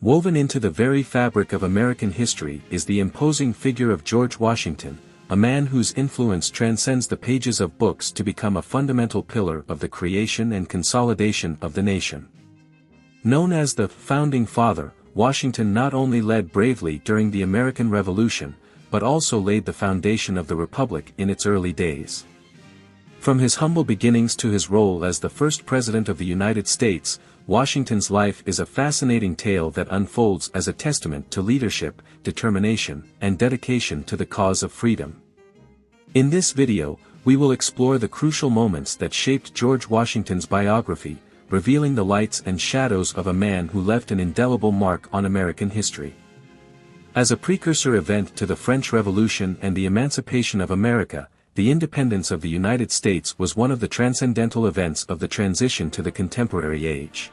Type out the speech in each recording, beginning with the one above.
Woven into the very fabric of American history is the imposing figure of George Washington, a man whose influence transcends the pages of books to become a fundamental pillar of the creation and consolidation of the nation. Known as the Founding Father, Washington not only led bravely during the American Revolution, but also laid the foundation of the Republic in its early days. From his humble beginnings to his role as the first President of the United States, Washington's life is a fascinating tale that unfolds as a testament to leadership, determination, and dedication to the cause of freedom. In this video, we will explore the crucial moments that shaped George Washington's biography, revealing the lights and shadows of a man who left an indelible mark on American history. As a precursor event to the French Revolution and the emancipation of America, the independence of the United States was one of the transcendental events of the transition to the contemporary age.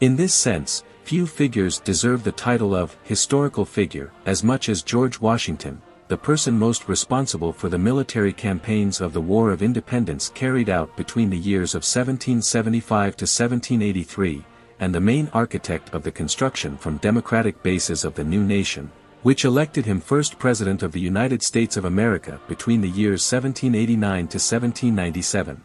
In this sense, few figures deserve the title of historical figure as much as George Washington, the person most responsible for the military campaigns of the War of Independence carried out between the years of 1775 to 1783, and the main architect of the construction from democratic bases of the new nation, which elected him first President of the United States of America between the years 1789 to 1797.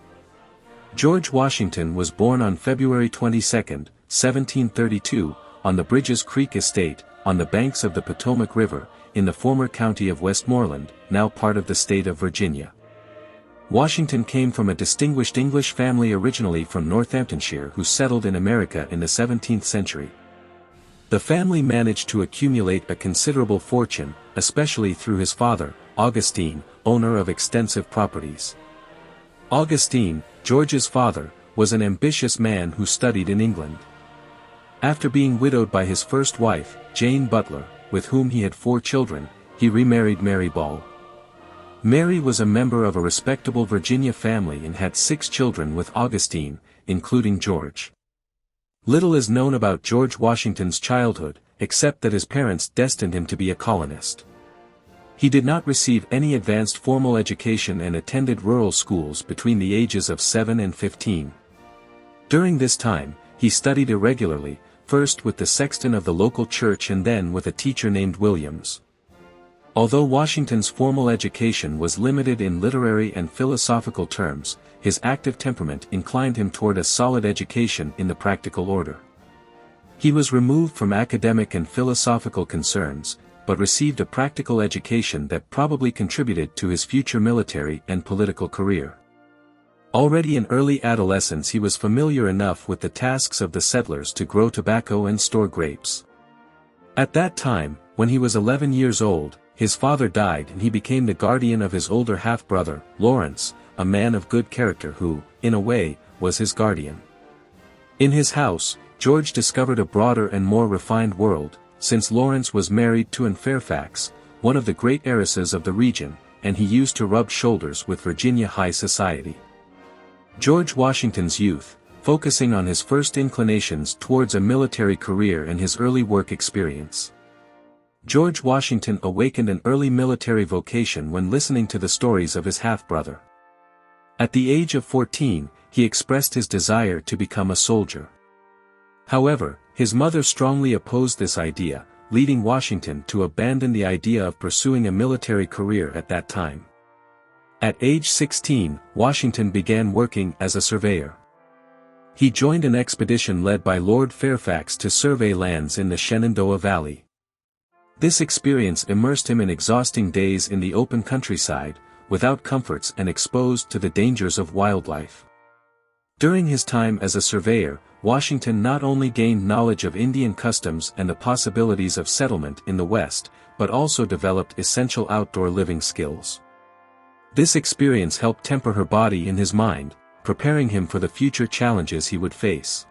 George Washington was born on February 22, 1732, on the Bridges Creek Estate, on the banks of the Potomac River, in the former county of Westmoreland, now part of the state of Virginia. Washington came from a distinguished English family originally from Northamptonshire who settled in America in the 17th century. The family managed to accumulate a considerable fortune, especially through his father, Augustine, owner of extensive properties. Augustine, George's father, was an ambitious man who studied in England. After being widowed by his first wife, Jane Butler, with whom he had 4 children, he remarried Mary Ball. Mary was a member of a respectable Virginia family and had 6 children with Augustine, including George. Little is known about George Washington's childhood, except that his parents destined him to be a colonist. He did not receive any advanced formal education and attended rural schools between the ages of 7 and 15. During this time, he studied irregularly, first with the sexton of the local church and then with a teacher named Williams. Although Washington's formal education was limited in literary and philosophical terms, his active temperament inclined him toward a solid education in the practical order. He was removed from academic and philosophical concerns, but received a practical education that probably contributed to his future military and political career. Already in early adolescence he was familiar enough with the tasks of the settlers to grow tobacco and store grapes. At that time, when he was 11 years old, his father died and he became the guardian of his older half-brother, Lawrence, a man of good character who, in a way, was his guardian. In his house, George discovered a broader and more refined world, since Lawrence was married to Anne Fairfax, one of the great heiresses of the region, and he used to rub shoulders with Virginia high society. George Washington's youth, focusing on his first inclinations towards a military career and his early work experience. George Washington awakened an early military vocation when listening to the stories of his half-brother. At the age of 14, he expressed his desire to become a soldier. However, his mother strongly opposed this idea, leading Washington to abandon the idea of pursuing a military career at that time. At age 16, Washington began working as a surveyor. He joined an expedition led by Lord Fairfax to survey lands in the Shenandoah Valley. This experience immersed him in exhausting days in the open countryside, without comforts and exposed to the dangers of wildlife. During his time as a surveyor, Washington not only gained knowledge of Indian customs and the possibilities of settlement in the West, but also developed essential outdoor living skills. This experience helped temper her body and his mind, preparing him for the future challenges he would face.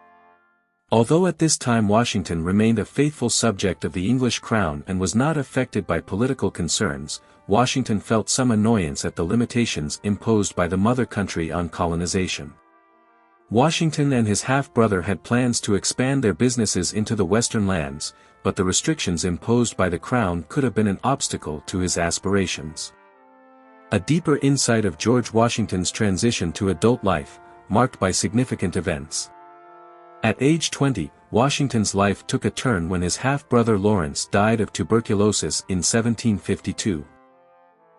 Although at this time Washington remained a faithful subject of the English crown and was not affected by political concerns, Washington felt some annoyance at the limitations imposed by the mother country on colonization. Washington and his half-brother had plans to expand their businesses into the western lands, but the restrictions imposed by the crown could have been an obstacle to his aspirations. A deeper insight of George Washington's transition to adult life, marked by significant events. At age 20, Washington's life took a turn when his half-brother Lawrence died of tuberculosis in 1752.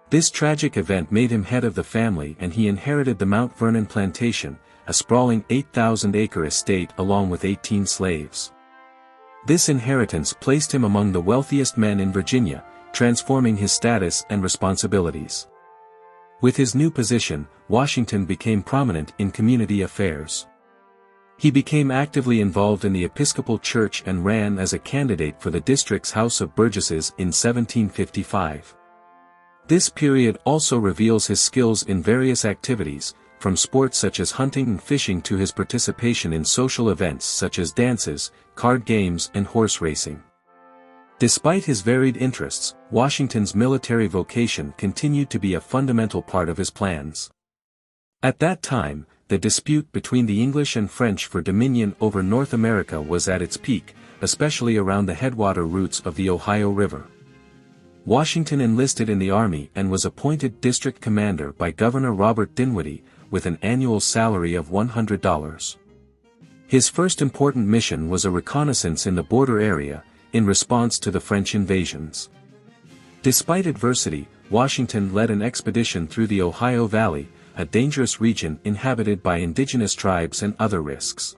This tragic event made him head of the family, and he inherited the Mount Vernon plantation, a sprawling 8,000-acre estate along with 18 slaves. This inheritance placed him among the wealthiest men in Virginia, transforming his status and responsibilities. With his new position, Washington became prominent in community affairs. He became actively involved in the Episcopal Church and ran as a candidate for the district's House of Burgesses in 1755. This period also reveals his skills in various activities, from sports such as hunting and fishing to his participation in social events such as dances, card games and horse racing. Despite his varied interests, Washington's military vocation continued to be a fundamental part of his plans. At that time, the dispute between the English and French for dominion over North America was at its peak, especially around the headwater routes of the Ohio River. Washington enlisted in the army and was appointed district commander by Governor Robert Dinwiddie, with an annual salary of $100. His first important mission was a reconnaissance in the border area, in response to the French invasions. Despite adversity, Washington led an expedition through the Ohio Valley, a dangerous region inhabited by indigenous tribes and other risks.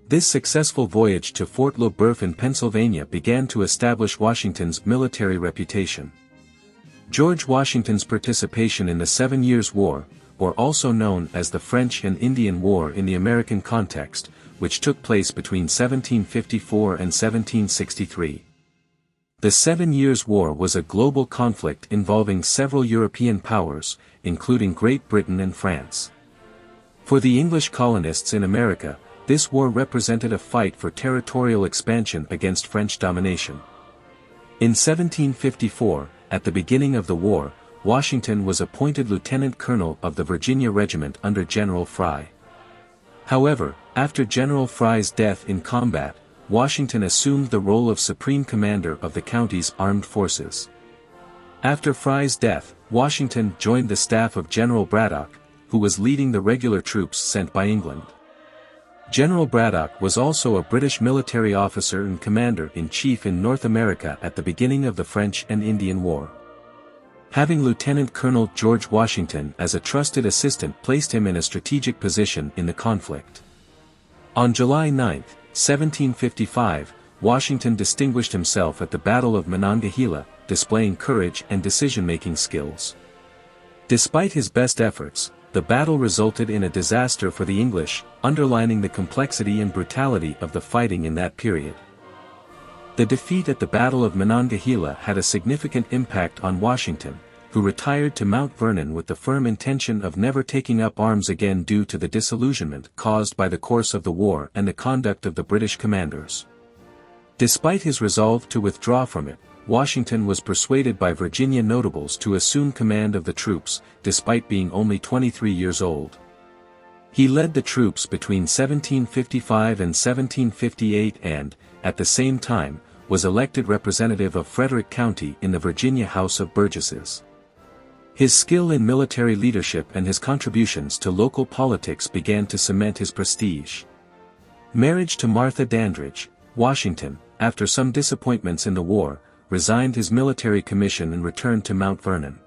This successful voyage to Fort Le Boeuf in Pennsylvania began to establish Washington's military reputation. George Washington's participation in the 7 Years' War, or also known as the French and Indian War in the American context, which took place between 1754 and 1763. The 7 Years' War was a global conflict involving several European powers, including Great Britain and France. For the English colonists in America, this war represented a fight for territorial expansion against French domination. In 1754, at the beginning of the war, Washington was appointed lieutenant colonel of the Virginia Regiment under General Fry. However, after General Fry's death in combat, Washington assumed the role of supreme commander of the county's armed forces. After Fry's death, Washington joined the staff of General Braddock, who was leading the regular troops sent by England. General Braddock was also a British military officer and commander-in-chief in North America at the beginning of the French and Indian War. Having Lieutenant Colonel George Washington as a trusted assistant placed him in a strategic position in the conflict. On July 9, 1755, Washington distinguished himself at the Battle of Monongahela, displaying courage and decision-making skills. Despite his best efforts, the battle resulted in a disaster for the English, underlining the complexity and brutality of the fighting in that period. The defeat at the Battle of Monongahela had a significant impact on Washington, who retired to Mount Vernon with the firm intention of never taking up arms again due to the disillusionment caused by the course of the war and the conduct of the British commanders. Despite his resolve to withdraw from it, Washington was persuaded by Virginia notables to assume command of the troops, despite being only 23 years old. He led the troops between 1755 and 1758 and, at the same time, was elected representative of Frederick County in the Virginia House of Burgesses. His skill in military leadership and his contributions to local politics began to cement his prestige. Marriage to Martha Dandridge, Washington, after some disappointments in the war, resigned his military commission and returned to Mount Vernon.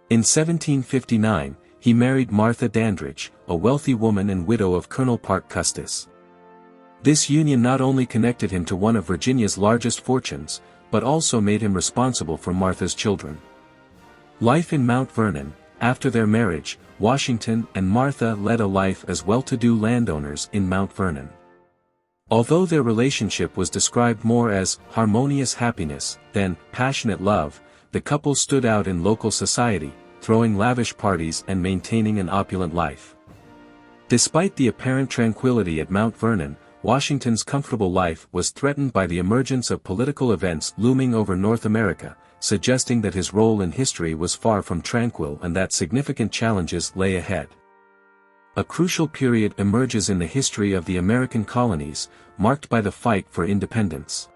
In 1759, he married Martha Dandridge, a wealthy woman and widow of Colonel Parke Custis. This union not only connected him to one of Virginia's largest fortunes, but also made him responsible for Martha's children. Life in Mount Vernon. After their marriage, Washington and Martha led a life as well-to-do landowners in Mount Vernon. Although their relationship was described more as harmonious happiness than passionate love, the couple stood out in local society, throwing lavish parties and maintaining an opulent life. Despite the apparent tranquility at Mount Vernon, Washington's comfortable life was threatened by the emergence of political events looming over North America, suggesting that his role in history was far from tranquil and that significant challenges lay ahead. A crucial period emerges in the history of the American colonies, marked by the fight for independence.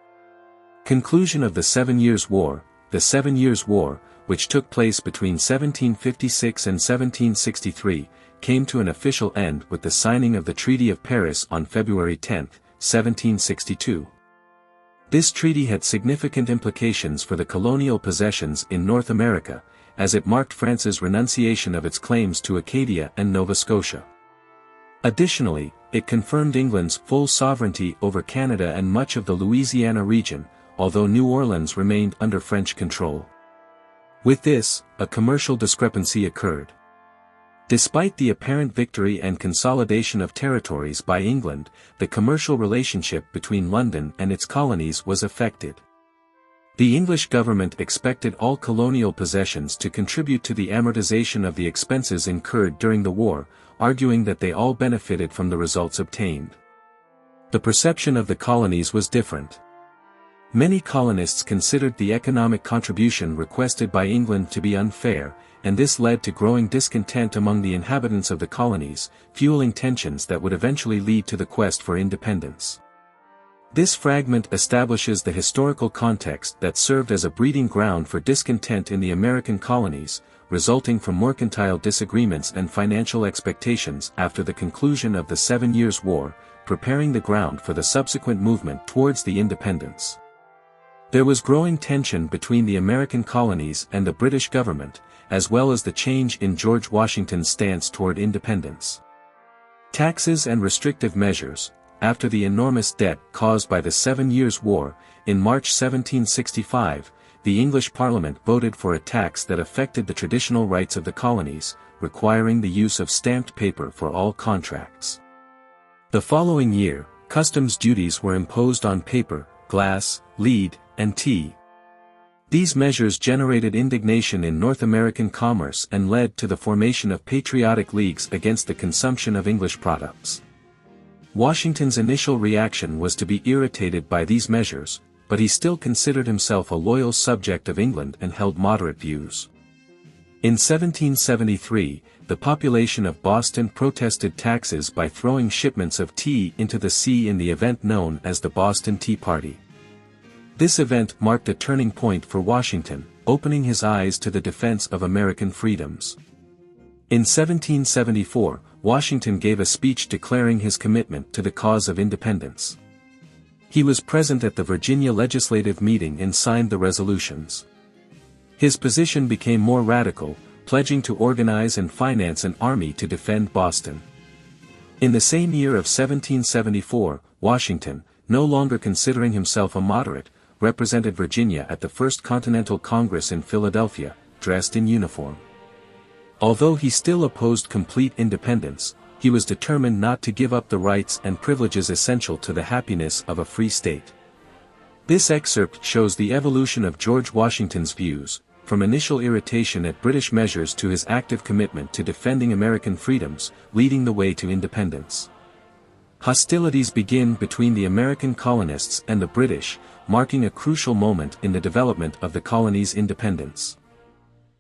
Conclusion of the 7 Years' War. The 7 Years' War, which took place between 1756 and 1763, came to an official end with the signing of the Treaty of Paris on February 10, 1762. This treaty had significant implications for the colonial possessions in North America, as it marked France's renunciation of its claims to Acadia and Nova Scotia. Additionally, it confirmed England's full sovereignty over Canada and much of the Louisiana region, although New Orleans remained under French control. With this, a commercial discrepancy occurred. Despite the apparent victory and consolidation of territories by England, the commercial relationship between London and its colonies was affected. The English government expected all colonial possessions to contribute to the amortization of the expenses incurred during the war, arguing that they all benefited from the results obtained. The perception of the colonies was different. Many colonists considered the economic contribution requested by England to be unfair, and this led to growing discontent among the inhabitants of the colonies, fueling tensions that would eventually lead to the quest for independence. This fragment establishes the historical context that served as a breeding ground for discontent in the American colonies, resulting from mercantile disagreements and financial expectations after the conclusion of the 7 Years' War, preparing the ground for the subsequent movement towards the independence. There was growing tension between the American colonies and the British government, as well as the change in George Washington's stance toward independence. Taxes and restrictive measures. After the enormous debt caused by the 7 Years' War, in March 1765, the English Parliament voted for a tax that affected the traditional rights of the colonies, requiring the use of stamped paper for all contracts. The following year, customs duties were imposed on paper, glass, lead, and tea. These measures generated indignation in North American commerce and led to the formation of patriotic leagues against the consumption of English products. Washington's initial reaction was to be irritated by these measures, but he still considered himself a loyal subject of England and held moderate views. In 1773, the population of Boston protested taxes by throwing shipments of tea into the sea in the event known as the Boston Tea Party. This event marked a turning point for Washington, opening his eyes to the defense of American freedoms. In 1774, Washington gave a speech declaring his commitment to the cause of independence. He was present at the Virginia legislative meeting and signed the resolutions. His position became more radical, pledging to organize and finance an army to defend Boston. In the same year of 1774, Washington, no longer considering himself a moderate, represented Virginia at the First Continental Congress in Philadelphia, dressed in uniform. Although he still opposed complete independence, he was determined not to give up the rights and privileges essential to the happiness of a free state. This excerpt shows the evolution of George Washington's views, from initial irritation at British measures to his active commitment to defending American freedoms, leading the way to independence. Hostilities begin between the American colonists and the British, marking a crucial moment in the development of the colony's independence.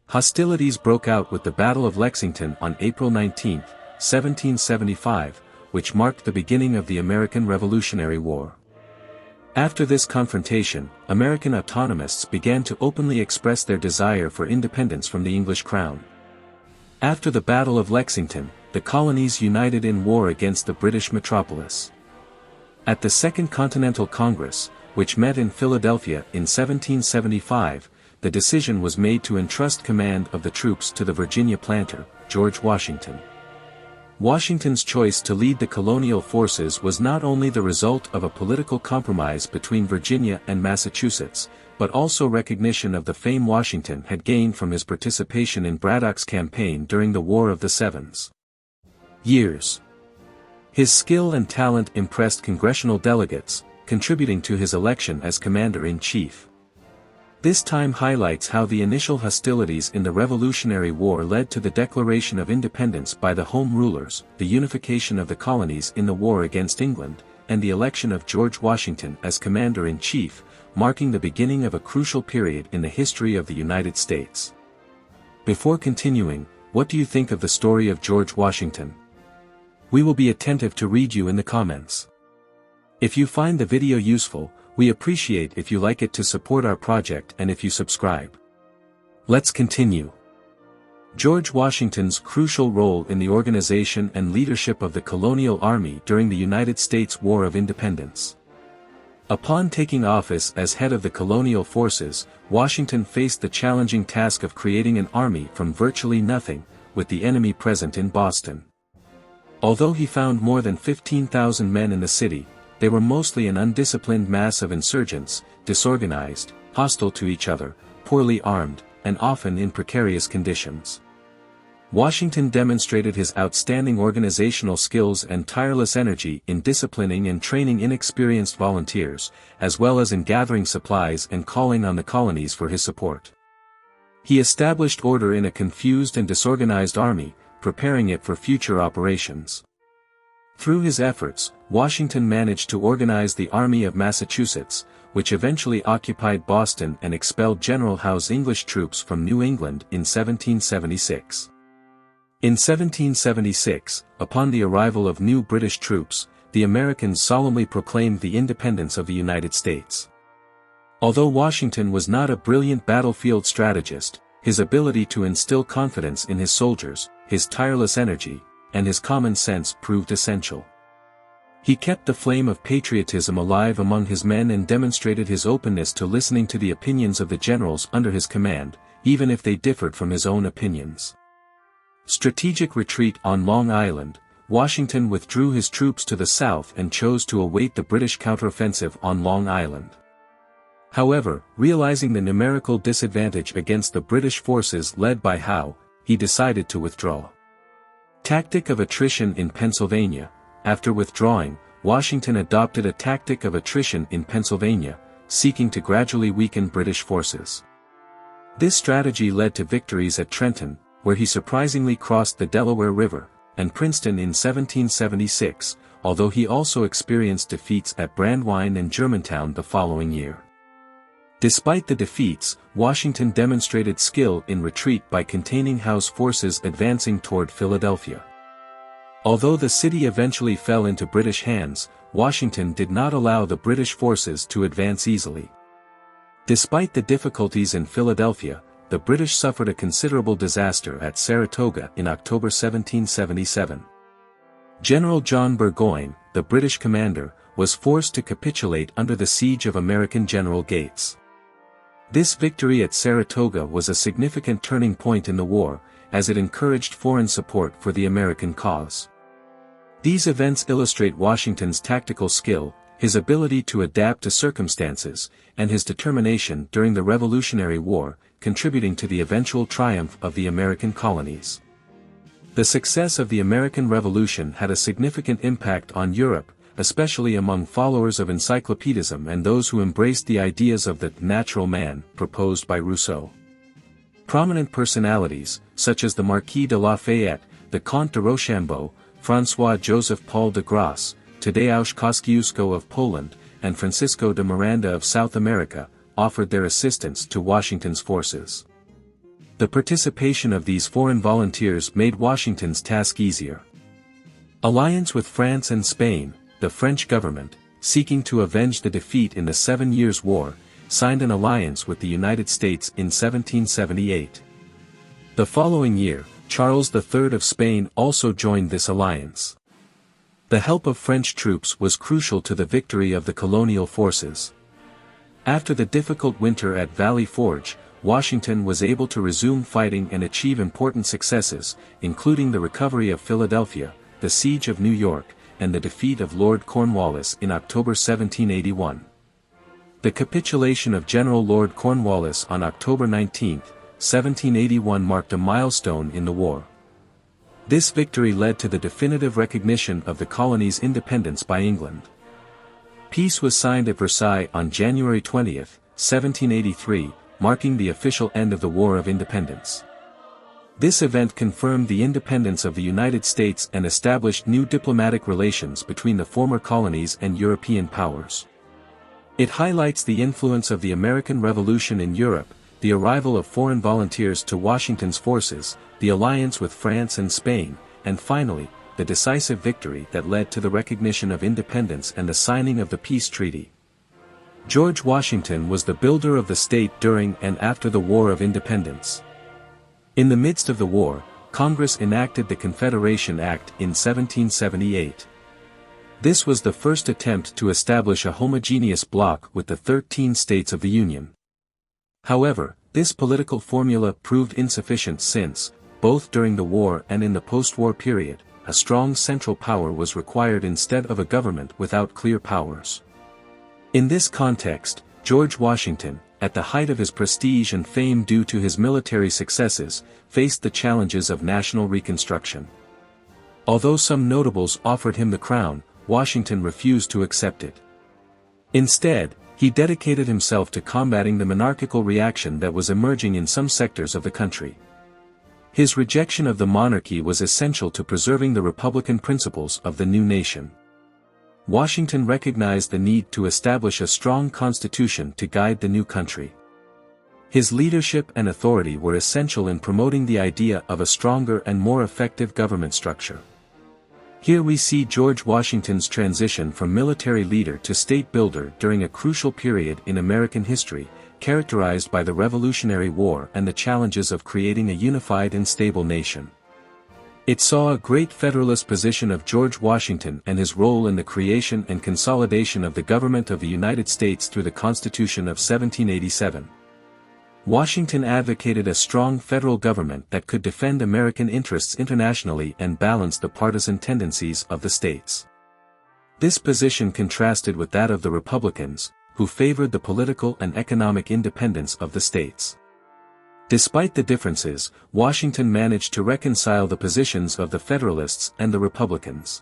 Hostilities broke out with the Battle of Lexington on April 19, 1775, which marked the beginning of the American Revolutionary War. After this confrontation, American autonomists began to openly express their desire for independence from the English crown. After the Battle of Lexington, the colonies united in war against the British metropolis. At the Second Continental Congress, which met in Philadelphia in 1775, the decision was made to entrust command of the troops to the Virginia planter, George Washington. Washington's choice to lead the colonial forces was not only the result of a political compromise between Virginia and Massachusetts, but also recognition of the fame Washington had gained from his participation in Braddock's campaign during the War of the 7 Years. His skill and talent impressed congressional delegates, contributing to his election as commander-in-chief. This time highlights how the initial hostilities in the Revolutionary War led to the declaration of independence by the Home Rulers, the unification of the colonies in the war against England, and the election of George Washington as commander-in-chief, marking the beginning of a crucial period in the history of the United States. Before continuing, what do you think of the story of George Washington? We will be attentive to read you in the comments. If you find the video useful, we appreciate if you like it to support our project and if you subscribe. Let's continue. George Washington's crucial role in the organization and leadership of the colonial army during the United States War of Independence. Upon taking office as head of the colonial forces, Washington faced the challenging task of creating an army from virtually nothing, with the enemy present in Boston. Although he found more than 15,000 men in the city, they were mostly an undisciplined mass of insurgents, disorganized, hostile to each other, poorly armed, and often in precarious conditions. Washington demonstrated his outstanding organizational skills and tireless energy in disciplining and training inexperienced volunteers, as well as in gathering supplies and calling on the colonies for his support. He established order in a confused and disorganized army, preparing it for future operations. Through his efforts, Washington managed to organize the Army of Massachusetts, which eventually occupied Boston and expelled General Howe's English troops from New England in 1776. In 1776, upon the arrival of new British troops, the Americans solemnly proclaimed the independence of the United States. Although Washington was not a brilliant battlefield strategist, his ability to instill confidence in his soldiers, his tireless energy, and his common sense proved essential. He kept the flame of patriotism alive among his men and demonstrated his openness to listening to the opinions of the generals under his command, even if they differed from his own opinions. Strategic retreat on Long Island, Washington withdrew his troops to the south and chose to await the British counteroffensive on Long Island. However, realizing the numerical disadvantage against the British forces led by Howe, he decided to withdraw. Tactic of attrition in Pennsylvania. After withdrawing, Washington adopted a tactic of attrition in Pennsylvania, seeking to gradually weaken British forces. This strategy led to victories at Trenton, where he surprisingly crossed the Delaware River, and Princeton in 1776, although he also experienced defeats at Brandywine and Germantown the following year. Despite the defeats, Washington demonstrated skill in retreat by containing Howe's forces advancing toward Philadelphia. Although the city eventually fell into British hands, Washington did not allow the British forces to advance easily. Despite the difficulties in Philadelphia, the British suffered a considerable disaster at Saratoga in October 1777. General John Burgoyne, the British commander, was forced to capitulate under the siege of American General Gates. This victory at Saratoga was a significant turning point in the war, as it encouraged foreign support for the American cause. These events illustrate Washington's tactical skill, his ability to adapt to circumstances, and his determination during the Revolutionary War, contributing to the eventual triumph of the American colonies. The success of the American Revolution had a significant impact on Europe, especially among followers of encyclopedism and those who embraced the ideas of the natural man proposed by Rousseau. Prominent personalities, such as the Marquis de Lafayette, the Comte de Rochambeau, François-Joseph Paul de Grasse, Tadeusz Kosciuszko of Poland, and Francisco de Miranda of South America, offered their assistance to Washington's forces. The participation of these foreign volunteers made Washington's task easier. Alliance with France and Spain. The French government, seeking to avenge the defeat in the 7 Years' War, signed an alliance with the United States in 1778. The following year, Charles III of Spain also joined this alliance. The help of French troops was crucial to the victory of the colonial forces. After the difficult winter at Valley Forge, Washington was able to resume fighting and achieve important successes, including the recovery of Philadelphia, the siege of New York, and the defeat of Lord Cornwallis in October 1781. The capitulation of General Lord Cornwallis on October 19, 1781 marked a milestone in the war. This victory led to the definitive recognition of the colony's independence by England. Peace was signed at Versailles on January 20, 1783, marking the official end of the War of Independence. This event confirmed the independence of the United States and established new diplomatic relations between the former colonies and European powers. It highlights the influence of the American Revolution in Europe, the arrival of foreign volunteers to Washington's forces, the alliance with France and Spain, and finally, the decisive victory that led to the recognition of independence and the signing of the peace treaty. George Washington was the builder of the state during and after the War of Independence. In the midst of the war, Congress enacted the Confederation Act in 1778. This was the first attempt to establish a homogeneous bloc with the 13 states of the Union. However, this political formula proved insufficient since, both during the war and in the post-war period, a strong central power was required instead of a government without clear powers. In this context, George Washington, at the height of his prestige and fame due to his military successes, faced the challenges of national reconstruction. Although some notables offered him the crown, Washington refused to accept it. Instead, he dedicated himself to combating the monarchical reaction that was emerging in some sectors of the country. His rejection of the monarchy was essential to preserving the republican principles of the new nation. Washington recognized the need to establish a strong constitution to guide the new country. His leadership and authority were essential in promoting the idea of a stronger and more effective government structure. Here we see George Washington's transition from military leader to state builder during a crucial period in American history, characterized by the Revolutionary War and the challenges of creating a unified and stable nation. It saw a great federalist position of George Washington and his role in the creation and consolidation of the government of the United States through the Constitution of 1787. Washington advocated a strong federal government that could defend American interests internationally and balance the partisan tendencies of the states. This position contrasted with that of the Republicans, who favored the political and economic independence of the states. Despite the differences, Washington managed to reconcile the positions of the Federalists and the Republicans.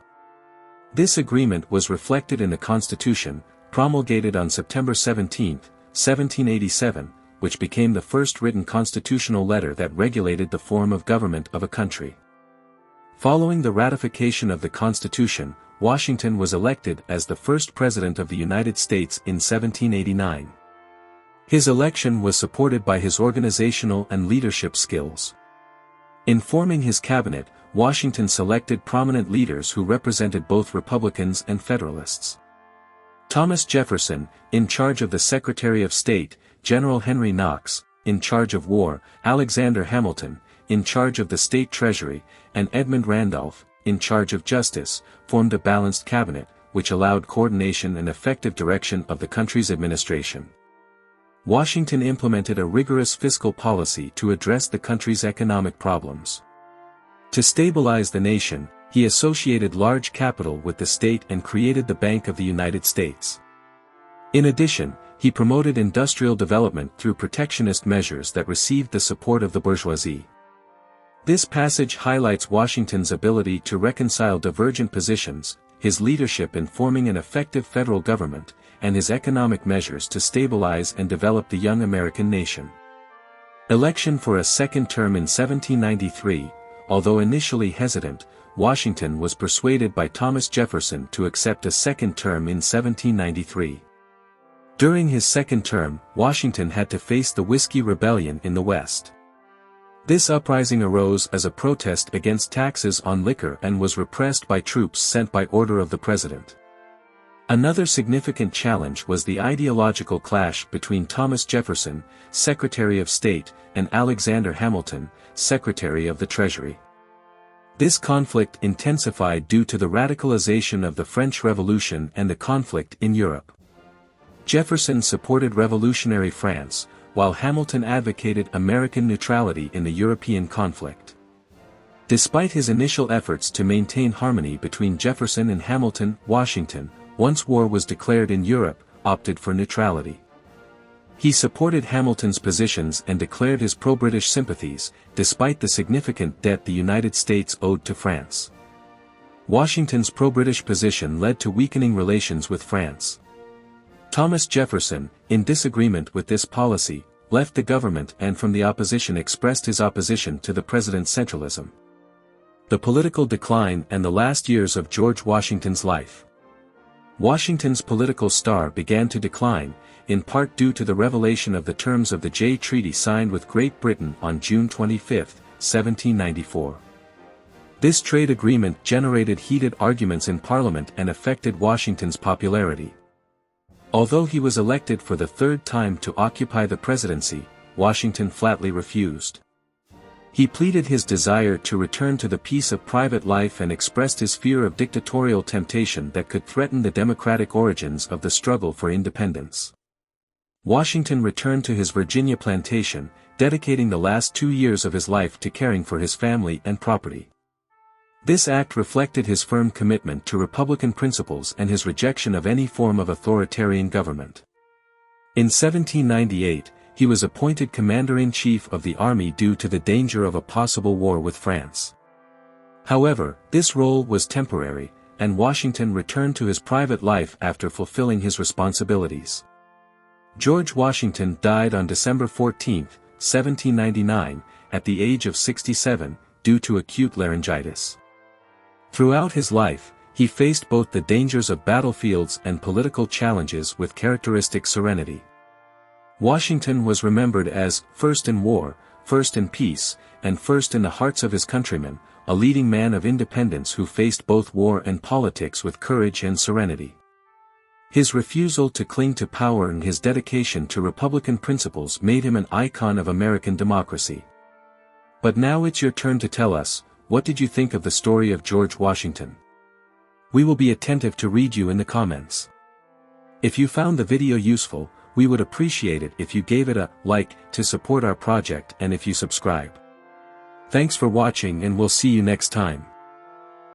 This agreement was reflected in the Constitution, promulgated on September 17, 1787, which became the first written constitutional letter that regulated the form of government of a country. Following the ratification of the Constitution, Washington was elected as the first President of the United States in 1789. His election was supported by his organizational and leadership skills. In forming his cabinet, Washington selected prominent leaders who represented both Republicans and Federalists. Thomas Jefferson, in charge of the Secretary of State, General Henry Knox, in charge of war, Alexander Hamilton, in charge of the State Treasury, and Edmund Randolph, in charge of justice, formed a balanced cabinet, which allowed coordination and effective direction of the country's administration. Washington implemented a rigorous fiscal policy to address the country's economic problems. To stabilize the nation, he associated large capital with the state and created the Bank of the United States. In addition, he promoted industrial development through protectionist measures that received the support of the bourgeoisie. This passage highlights Washington's ability to reconcile divergent positions, his leadership in forming an effective federal government, and his economic measures to stabilize and develop the young American nation. Election for a second term in 1793, although initially hesitant, Washington was persuaded by Thomas Jefferson to accept a second term in 1793. During his second term, Washington had to face the Whiskey Rebellion in the West. This uprising arose as a protest against taxes on liquor and was repressed by troops sent by order of the president. Another significant challenge was the ideological clash between Thomas Jefferson, Secretary of State, and Alexander Hamilton, Secretary of the Treasury. This conflict intensified due to the radicalization of the French Revolution and the conflict in Europe. Jefferson supported revolutionary France, while Hamilton advocated American neutrality in the European conflict. Despite his initial efforts to maintain harmony between Jefferson and Hamilton, Washington, once war was declared in Europe, opted for neutrality. He supported Hamilton's positions and declared his pro-British sympathies, despite the significant debt the United States owed to France. Washington's pro-British position led to weakening relations with France. Thomas Jefferson, in disagreement with this policy, left the government and from the opposition expressed his opposition to the president's centralism. The political decline and the last years of George Washington's life. Washington's political star began to decline, in part due to the revelation of the terms of the Jay Treaty signed with Great Britain on June 25, 1794. This trade agreement generated heated arguments in Parliament and affected Washington's popularity. Although he was elected for the third time to occupy the presidency, Washington flatly refused. He pleaded his desire to return to the peace of private life and expressed his fear of dictatorial temptation that could threaten the democratic origins of the struggle for independence. Washington returned to his Virginia plantation, dedicating the last 2 years of his life to caring for his family and property. This act reflected his firm commitment to Republican principles and his rejection of any form of authoritarian government. In 1798, he was appointed Commander-in-Chief of the Army due to the danger of a possible war with France. However, this role was temporary, and Washington returned to his private life after fulfilling his responsibilities. George Washington died on December 14, 1799, at the age of 67, due to acute laryngitis. Throughout his life, he faced both the dangers of battlefields and political challenges with characteristic serenity. Washington was remembered as, first in war, first in peace, and first in the hearts of his countrymen, a leading man of independence who faced both war and politics with courage and serenity. His refusal to cling to power and his dedication to Republican principles made him an icon of American democracy. But now it's your turn to tell us, what did you think of the story of George Washington? We will be attentive to read you in the comments. If you found the video useful, we would appreciate it if you gave it a like to support our project and if you subscribe. Thanks for watching and we'll see you next time.